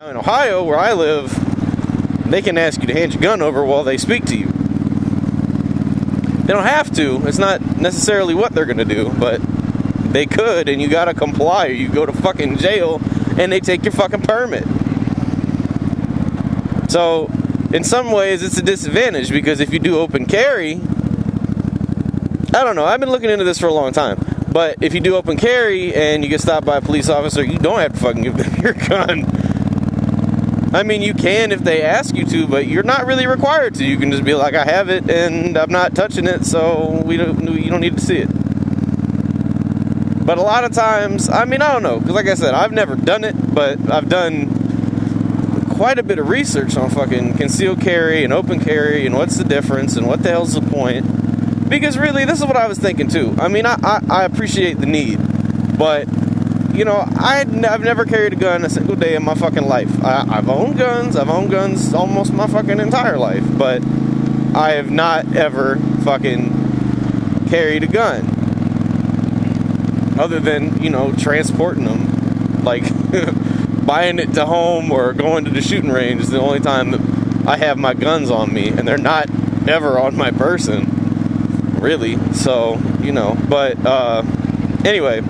In Ohio, where I live, they can ask you to hand your gun over while they speak to you. They don't have to. It's not necessarily what they're going to do, but they could, and you got to comply, or you go to fucking jail, and they take your fucking permit. So, in some ways, it's a disadvantage, because if you do open carry, I don't know, I've been looking into this for a long time, but if you do open carry, and you get stopped by a police officer, you don't have to fucking give them your gun. I mean, you can if they ask you to, but you're not really required to. You can just be like, I have it, and I'm not touching it, so you don't need to see it. But a lot of times, I mean, I don't know, because like I said, I've never done it, but I've done quite a bit of research on fucking concealed carry and open carry, and what's the difference, and what the hell's the point. Because really, this is what I was thinking too. I mean, I appreciate the need, but you know, I've never carried a gun a single day in my fucking life. I've owned guns. I've owned guns almost my fucking entire life. But I have not ever fucking carried a gun. Other than, you know, transporting them. Like, buying it to home or going to the shooting range is the only time that I have my guns on me. And they're not ever on my person. Really. So, you know. But, anyway.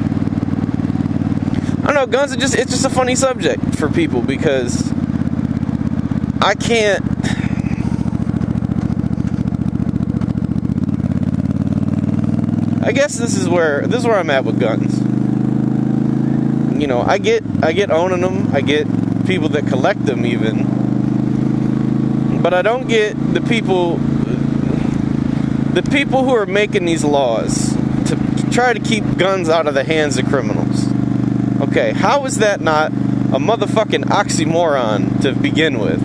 I don't know, guns are it's just a funny subject for people, because I can't, I guess this is where I'm at with guns. You know, I get owning them, I get people that collect them even, but I don't get the people who are making these laws to try to keep guns out of the hands of criminals. Okay, how is that not a motherfucking oxymoron to begin with?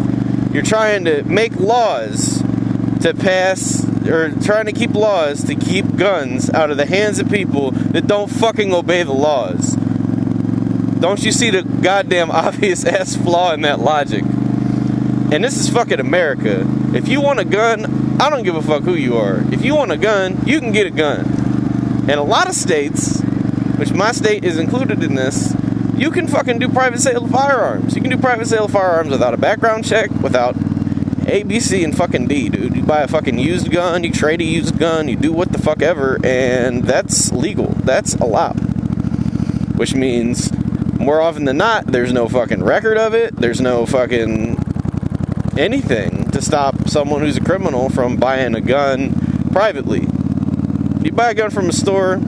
You're trying to make laws to pass, or trying to keep laws to keep guns out of the hands of people that don't fucking obey the laws. Don't you see the goddamn obvious ass flaw in that logic? And this is fucking America. If you want a gun, I don't give a fuck who you are. If you want a gun, you can get a gun. And a lot of states, which my state is included in this, you can fucking do private sale of firearms. You can do private sale of firearms without a background check, without A, B, C, and fucking D, dude. You buy a fucking used gun, you trade a used gun, you do what the fuck ever, and that's legal. That's allowed. Which means, more often than not, there's no fucking record of it. There's no fucking anything to stop someone who's a criminal from buying a gun privately. If you buy a gun from a store,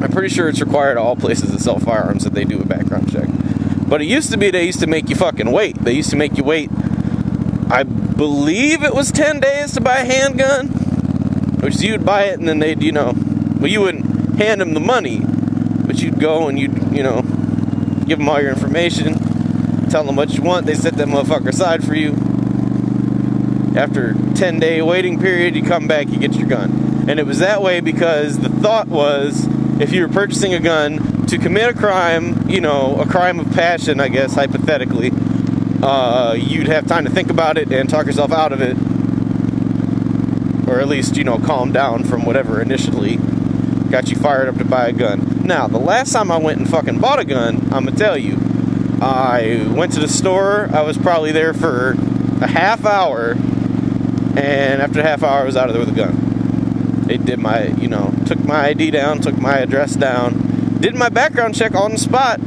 I'm pretty sure it's required at all places that sell firearms that they do a background check. But it used to be they used to make you fucking wait. They used to make you wait, I believe it was 10 days to buy a handgun. Which you'd buy it and then they'd, you know, well, you wouldn't hand them the money, but you'd go and you'd, you know, give them all your information, tell them what you want, they set that motherfucker aside for you. After 10-day waiting period, you come back, you get your gun. And it was that way because the thought was, if you were purchasing a gun to commit a crime, you know, a crime of passion, I guess, hypothetically, you'd have time to think about it and talk yourself out of it. Or at least, you know, calm down from whatever initially got you fired up to buy a gun. Now, the last time I went and fucking bought a gun, I'm gonna tell you, I went to the store, I was probably there for a half hour, and after a half hour I was out of there with a gun. They did my, you know, took my ID down, took my address down, did my background check on the spot.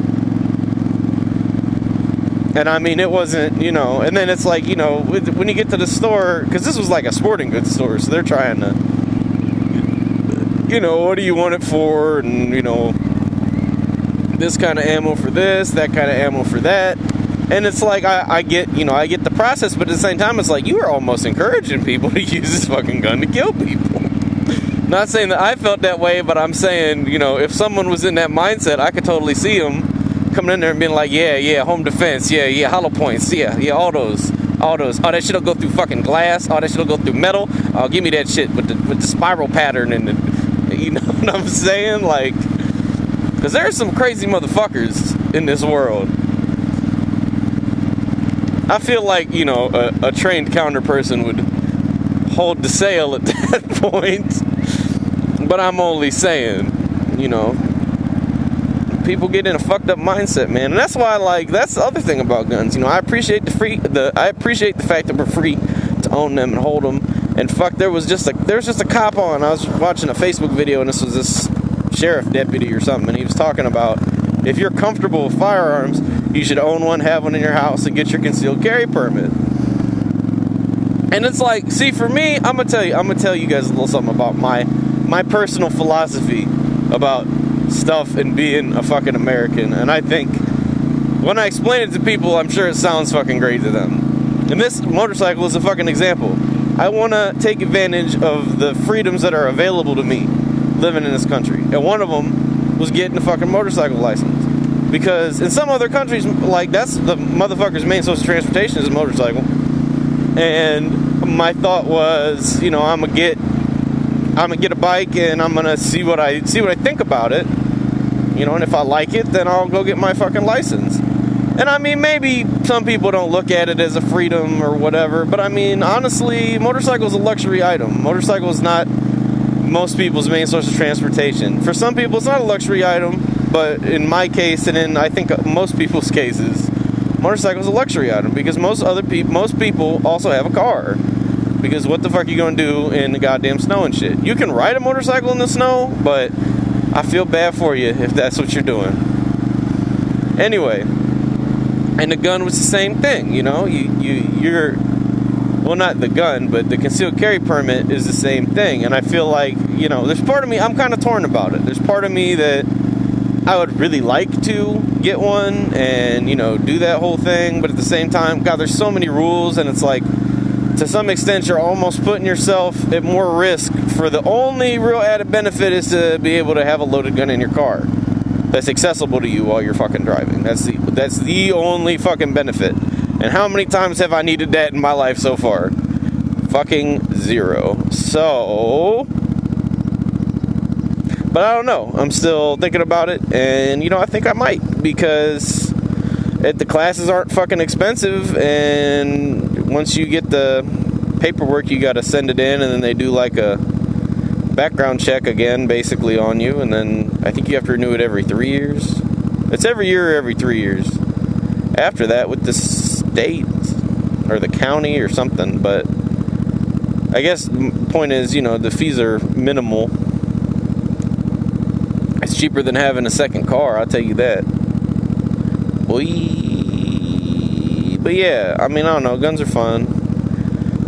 And I mean, it wasn't, you know, and then it's like, you know, when you get to the store, because this was like a sporting goods store, so they're trying to, you know, what do you want it for? And, you know, this kind of ammo for this, that kind of ammo for that. And it's like, I get, you know, I get the process, but at the same time, it's like, you are almost encouraging people to use this fucking gun to kill people. Not saying that I felt that way, but I'm saying, you know, if someone was in that mindset, I could totally see them coming in there and being like, yeah, home defense, yeah, hollow points, yeah, all those. Oh, that shit'll go through fucking glass. Oh, that shit'll go through metal. Oh, give me that shit with the spiral pattern and the, you know what I'm saying? Like, because there are some crazy motherfuckers in this world. I feel like, you know, a trained counter person would hold the sale at that point. But I'm only saying, you know, people get in a fucked up mindset, man. And that's why, like, that's the other thing about guns. I appreciate I appreciate the fact that we're free to own them and hold them. And fuck, there was just a cop on. I was watching a Facebook video, and this was this sheriff deputy or something, and he was talking about if you're comfortable with firearms, you should own one, have one in your house, and get your concealed carry permit. And it's like, see, for me, I'm gonna tell you guys a little something about my personal philosophy about stuff and being a fucking American. And I think when I explain it to people, I'm sure it sounds fucking great to them. And this motorcycle is a fucking example. I want to take advantage of the freedoms that are available to me living in this country. And one of them was getting a fucking motorcycle license. Because in some other countries, like, that's the motherfucker's main source of transportation is a motorcycle. And my thought was, I'm gonna get a bike, and I'm gonna see what I think about it. And if I like it, then I'll go get my fucking license. And I mean, maybe some people don't look at it as a freedom or whatever, but I mean, honestly, motorcycle is a luxury item. Motorcycle is not most people's main source of transportation. For some people, it's not a luxury item, but in my case, and in I think most people's cases, motorcycle is a luxury item because most people also have a car. Because what the fuck are you gonna do in the goddamn snow and shit? You can ride a motorcycle in the snow, but I feel bad for you if that's what you're doing. Anyway, and the gun was the same thing, you're well, not the gun, but the concealed carry permit is the same thing. And I feel like, there's part of me, I'm kind of torn about it. There's part of me that I would really like to get one and, do that whole thing. But at the same time, God, there's so many rules, and it's like, to some extent, you're almost putting yourself at more risk for the only real added benefit is to be able to have a loaded gun in your car that's accessible to you while you're fucking driving. That's the only fucking benefit. And how many times have I needed that in my life so far? Fucking zero. So, but I don't know. I'm still thinking about it, and I think I might, because the classes aren't fucking expensive, and once you get the paperwork, you got to send it in, and then they do like a background check again, basically, on you, and then I think you have to renew it every 3 years. It's every year or every 3 years. After that, with the state or the county or something, but I guess the point is, the fees are minimal. It's cheaper than having a second car, I'll tell you that. But yeah, I mean, I don't know, guns are fun.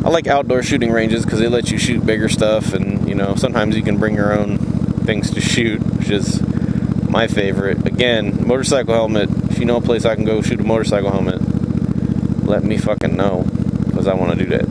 I like outdoor shooting ranges because they let you shoot bigger stuff, and sometimes you can bring your own things to shoot, which is my favorite. Again, motorcycle helmet. If you know a place I can go shoot a motorcycle helmet, let me fucking know, because I want to do that.